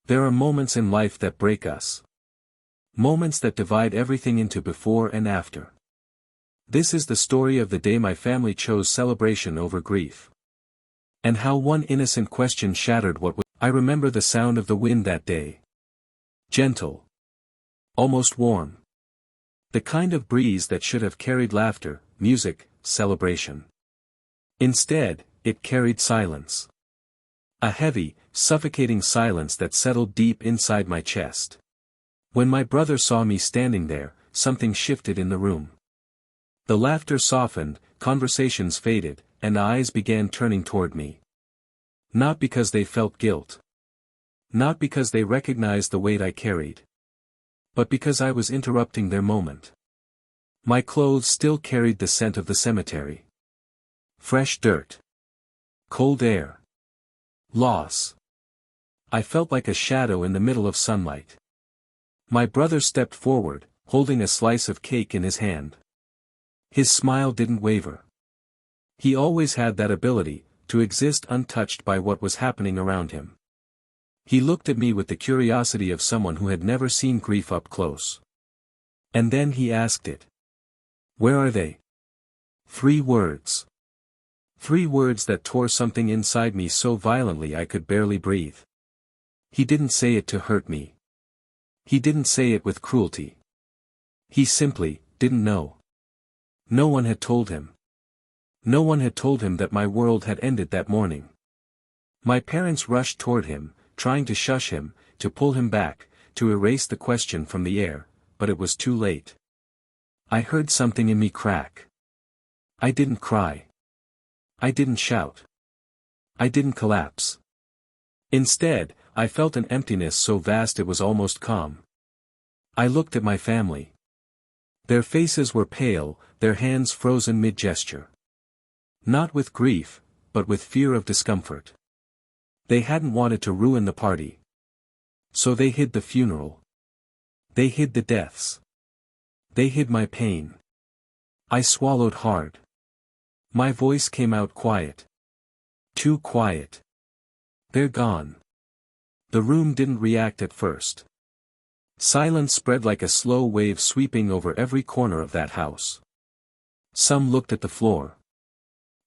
There are moments in life that break us. Moments that divide everything into before and after. This is the story of the day my family chose celebration over grief. And how one innocent question shattered what was. I remember the sound of the wind that day. Gentle. Almost warm. The kind of breeze that should have carried laughter, music, celebration. Instead, it carried silence. A heavy, suffocating silence that settled deep inside my chest. When my brother saw me standing there, something shifted in the room. The laughter softened, conversations faded, and eyes began turning toward me. Not because they felt guilt. Not because they recognized the weight I carried. But because I was interrupting their moment. My clothes still carried the scent of the cemetery. Fresh dirt. Cold air. Loss. I felt like a shadow in the middle of sunlight. My brother stepped forward, holding a slice of cake in his hand. His smile didn't waver. He always had that ability, to exist untouched by what was happening around him. He looked at me with the curiosity of someone who had never seen grief up close. And then he asked it. "Where are they?" 3 words. 3 words that tore something inside me so violently I could barely breathe. He didn't say it to hurt me. He didn't say it with cruelty. He simply didn't know. No one had told him. No one had told him that my world had ended that morning. My parents rushed toward him, trying to shush him, to pull him back, to erase the question from the air, but it was too late. I heard something in me crack. I didn't cry. I didn't shout. I didn't collapse. Instead, I felt an emptiness so vast it was almost calm. I looked at my family. Their faces were pale, their hands frozen mid-gesture. Not with grief, but with fear of discomfort. They hadn't wanted to ruin the party. So they hid the funeral. They hid the deaths. They hid my pain. I swallowed hard. My voice came out quiet. Too quiet. "They're gone." The room didn't react at first. Silence spread like a slow wave sweeping over every corner of that house. Some looked at the floor.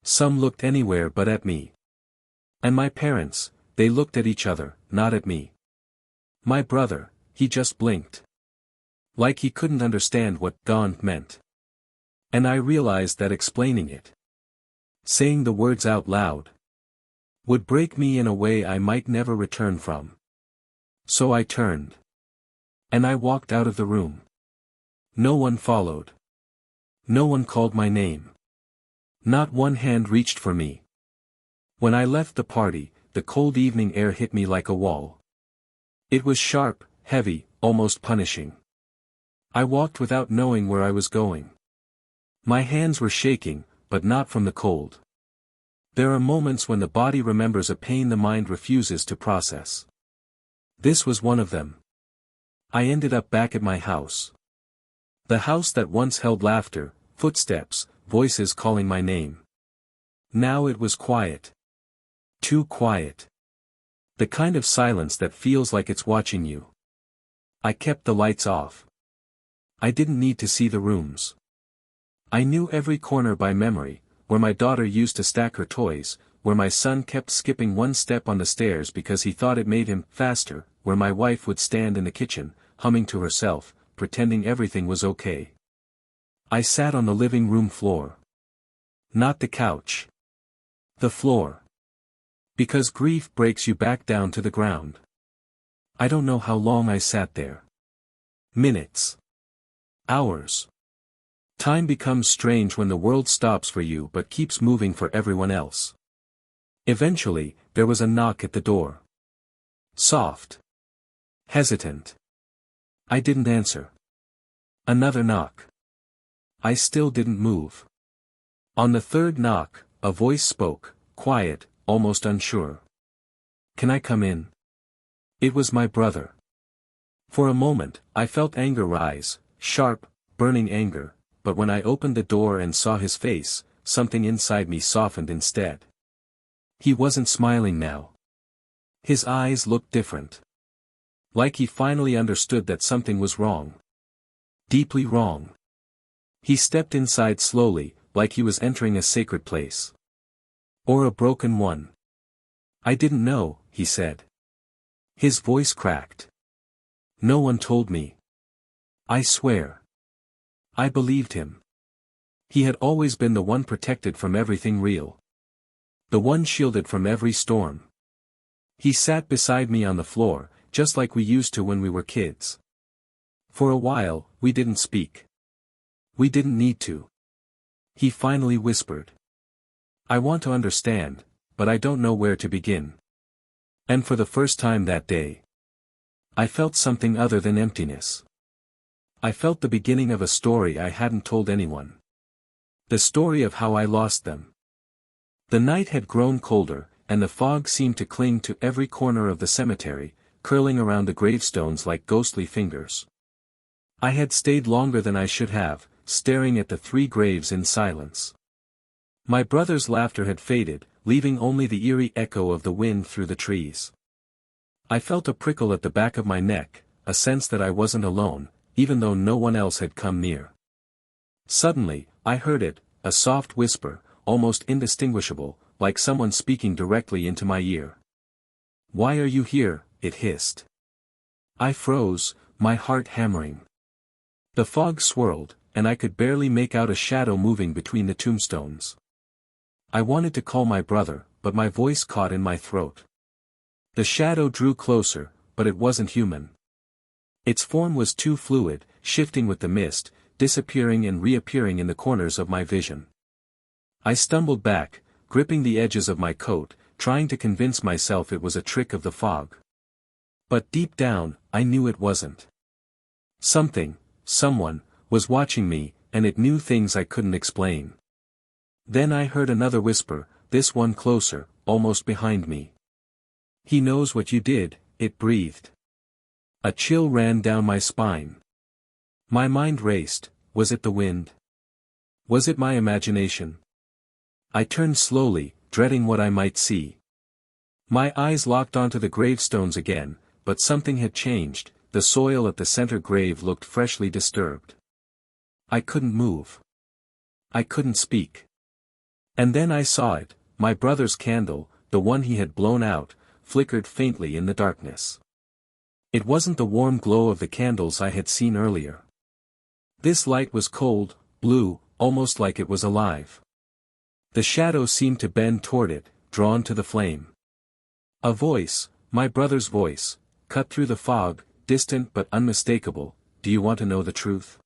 Some looked anywhere but at me. And my parents, they looked at each other, not at me. My brother, he just blinked. Like he couldn't understand what "gone" meant. And I realized that explaining it, saying the words out loud, would break me in a way I might never return from. So I turned. And I walked out of the room. No one followed. No one called my name. Not one hand reached for me. When I left the party, the cold evening air hit me like a wall. It was sharp, heavy, almost punishing. I walked without knowing where I was going. My hands were shaking, but not from the cold. There are moments when the body remembers a pain the mind refuses to process. This was one of them. I ended up back at my house. The house that once held laughter, footsteps, voices calling my name. Now it was quiet. Too quiet. The kind of silence that feels like it's watching you. I kept the lights off. I didn't need to see the rooms. I knew every corner by memory, where my daughter used to stack her toys, where my son kept skipping one step on the stairs because he thought it made him faster, where my wife would stand in the kitchen, humming to herself, pretending everything was okay. I sat on the living room floor. Not the couch. The floor. Because grief breaks you back down to the ground. I don't know how long I sat there. Minutes. Hours. Time becomes strange when the world stops for you but keeps moving for everyone else. Eventually, there was a knock at the door. Soft. Hesitant. I didn't answer. Another knock. I still didn't move. On the 3rd knock, a voice spoke, quiet, almost unsure. "Can I come in?" It was my brother. For a moment, I felt anger rise, sharp, burning anger, but when I opened the door and saw his face, something inside me softened instead. He wasn't smiling now. His eyes looked different. Like he finally understood that something was wrong. Deeply wrong. He stepped inside slowly, like he was entering a sacred place. Or a broken one. I didn't know, he said. His voice cracked. No one told me. I swear. I believed him. He had always been the one protected from everything real. The one shielded from every storm. He sat beside me on the floor, just like we used to when we were kids. For a while, we didn't speak. We didn't need to. He finally whispered. I want to understand, but I don't know where to begin. And for the first time that day, I felt something other than emptiness. I felt the beginning of a story I hadn't told anyone. The story of how I lost them. The night had grown colder, and the fog seemed to cling to every corner of the cemetery, curling around the gravestones like ghostly fingers. I had stayed longer than I should have, staring at the 3 graves in silence. My brother's laughter had faded, leaving only the eerie echo of the wind through the trees. I felt a prickle at the back of my neck, a sense that I wasn't alone, even though no one else had come near. Suddenly, I heard it, a soft whisper, almost indistinguishable, like someone speaking directly into my ear. Why are you here? It hissed. I froze, my heart hammering. The fog swirled, and I could barely make out a shadow moving between the tombstones. I wanted to call my brother, but my voice caught in my throat. The shadow drew closer, but it wasn't human. Its form was too fluid, shifting with the mist, disappearing and reappearing in the corners of my vision. I stumbled back, gripping the edges of my coat, trying to convince myself it was a trick of the fog. But deep down, I knew it wasn't. Someone, was watching me, and it knew things I couldn't explain. Then I heard another whisper, this one closer, almost behind me. He knows what you did, it breathed. A chill ran down my spine. My mind raced, was it the wind? Was it my imagination? I turned slowly, dreading what I might see. My eyes locked onto the gravestones again, but something had changed, the soil at the center grave looked freshly disturbed. I couldn't move. I couldn't speak. And then I saw it, my brother's candle, the one he had blown out, flickered faintly in the darkness. It wasn't the warm glow of the candles I had seen earlier. This light was cold, blue, almost like it was alive. The shadow seemed to bend toward it, drawn to the flame. A voice, my brother's voice, cut through the fog, distant but unmistakable, do you want to know the truth?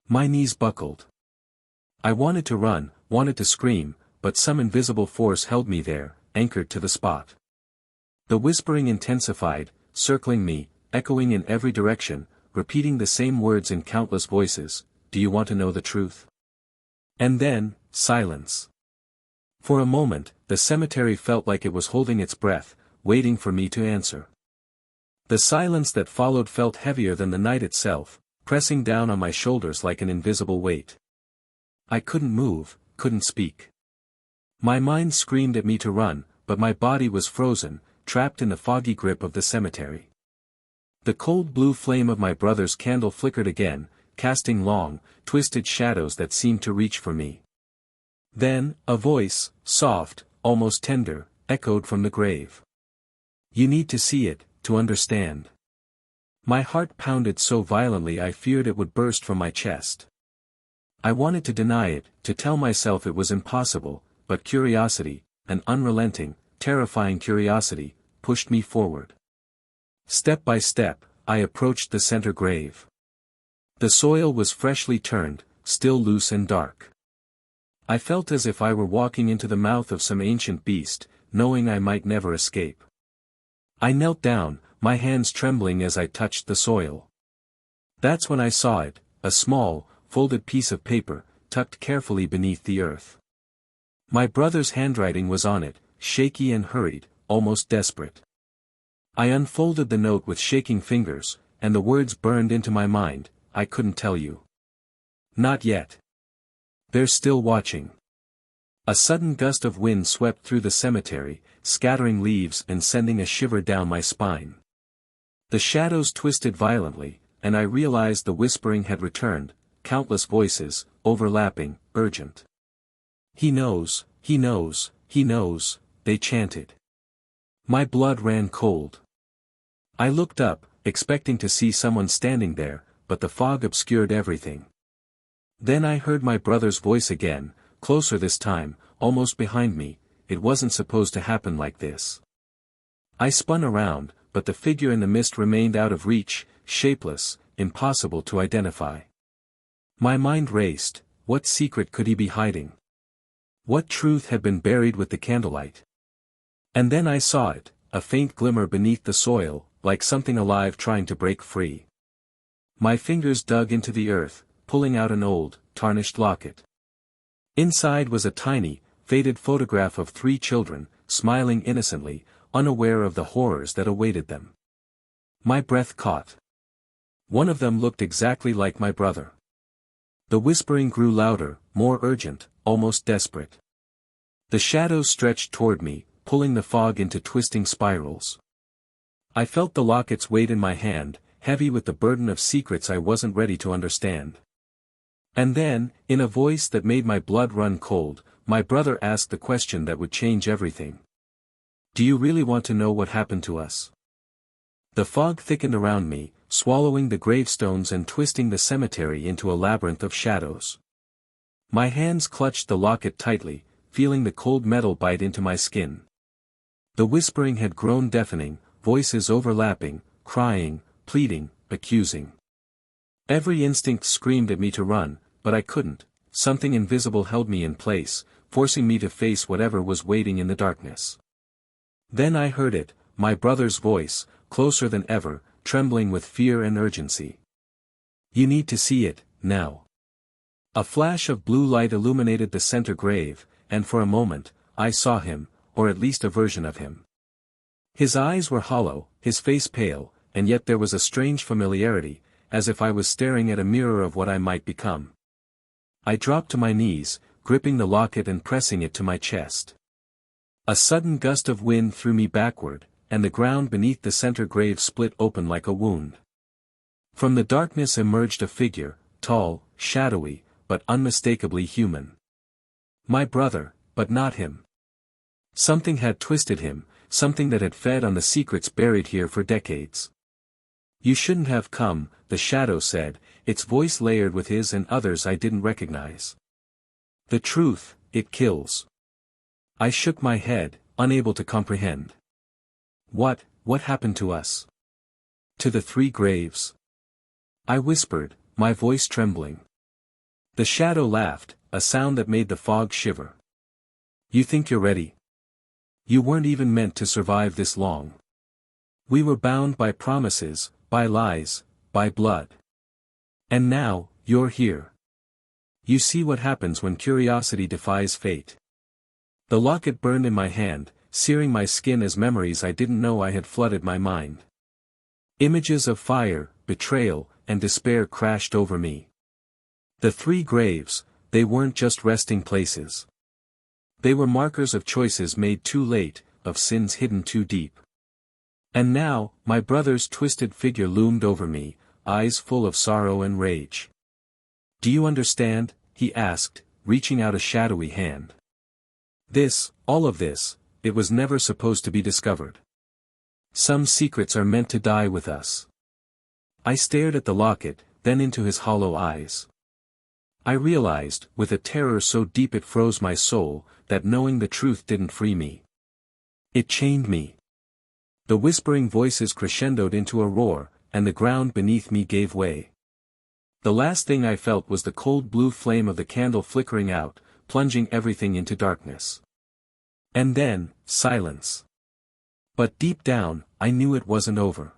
My knees buckled. I wanted to run, wanted to scream, but some invisible force held me there, anchored to the spot. The whispering intensified, circling me, echoing in every direction, repeating the same words in countless voices, do you want to know the truth? And then, silence. For a moment, the cemetery felt like it was holding its breath, waiting for me to answer. The silence that followed felt heavier than the night itself, pressing down on my shoulders like an invisible weight. I couldn't move, couldn't speak. My mind screamed at me to run, but my body was frozen, trapped in the foggy grip of the cemetery. The cold blue flame of my brother's candle flickered again, casting long, twisted shadows that seemed to reach for me. Then, a voice, soft, almost tender, echoed from the grave. You need to see it, to understand. My heart pounded so violently I feared it would burst from my chest. I wanted to deny it, to tell myself it was impossible, but curiosity, an unrelenting, terrifying curiosity, pushed me forward. Step by step, I approached the center grave. The soil was freshly turned, still loose and dark. I felt as if I were walking into the mouth of some ancient beast, knowing I might never escape. I knelt down, my hands trembling as I touched the soil. That's when I saw it, a small, folded piece of paper, tucked carefully beneath the earth. My brother's handwriting was on it, shaky and hurried, almost desperate. I unfolded the note with shaking fingers, and the words burned into my mind, I couldn't tell you. Not yet. They're still watching. A sudden gust of wind swept through the cemetery, scattering leaves and sending a shiver down my spine. The shadows twisted violently, and I realized the whispering had returned, countless voices, overlapping, urgent. "He knows, he knows, he knows," they chanted. My blood ran cold. I looked up, expecting to see someone standing there, but the fog obscured everything. Then I heard my brother's voice again, closer this time, almost behind me. It wasn't supposed to happen like this. I spun around, but the figure in the mist remained out of reach, shapeless, impossible to identify. My mind raced. What secret could he be hiding? What truth had been buried with the candlelight? And then I saw it, a faint glimmer beneath the soil, like something alive trying to break free. My fingers dug into the earth, pulling out an old, tarnished locket. Inside was a tiny, faded photograph of 3 children, smiling innocently, unaware of the horrors that awaited them. My breath caught. One of them looked exactly like my brother. The whispering grew louder, more urgent, almost desperate. The shadows stretched toward me, pulling the fog into twisting spirals. I felt the locket's weight in my hand, heavy with the burden of secrets I wasn't ready to understand. And then, in a voice that made my blood run cold, my brother asked the question that would change everything. "Do you really want to know what happened to us?" The fog thickened around me, swallowing the gravestones and twisting the cemetery into a labyrinth of shadows. My hands clutched the locket tightly, feeling the cold metal bite into my skin. The whispering had grown deafening, voices overlapping, crying, pleading, accusing. Every instinct screamed at me to run, but I couldn't. Something invisible held me in place, forcing me to face whatever was waiting in the darkness. Then I heard it, my brother's voice, closer than ever, trembling with fear and urgency. "You need to see it, now." A flash of blue light illuminated the center grave, and for a moment, I saw him, or at least a version of him. His eyes were hollow, his face pale, and yet there was a strange familiarity, as if I was staring at a mirror of what I might become. I dropped to my knees, gripping the locket and pressing it to my chest. A sudden gust of wind threw me backward, and the ground beneath the center grave split open like a wound. From the darkness emerged a figure, tall, shadowy, but unmistakably human. My brother, but not him. Something had twisted him, something that had fed on the secrets buried here for decades. "You shouldn't have come," the shadow said, its voice layered with his and others I didn't recognize. "The truth, it kills." I shook my head, unable to comprehend. What happened to us? To the 3 graves?" I whispered, my voice trembling. The shadow laughed, a sound that made the fog shiver. "You think you're ready? You weren't even meant to survive this long. We were bound by promises, by lies, by blood. And now, you're here. You see what happens when curiosity defies fate." The locket burned in my hand, searing my skin as memories I didn't know I had flooded my mind. Images of fire, betrayal, and despair crashed over me. The 3 graves, they weren't just resting places. They were markers of choices made too late, of sins hidden too deep. And now, my brother's twisted figure loomed over me, eyes full of sorrow and rage. "Do you understand?" he asked, reaching out a shadowy hand. All of this, it was never supposed to be discovered. Some secrets are meant to die with us." I stared at the locket, then into his hollow eyes. I realized, with a terror so deep it froze my soul, that knowing the truth didn't free me. It chained me. The whispering voices crescendoed into a roar, and the ground beneath me gave way. The last thing I felt was the cold blue flame of the candle flickering out, plunging everything into darkness. And then, silence. But deep down, I knew it wasn't over.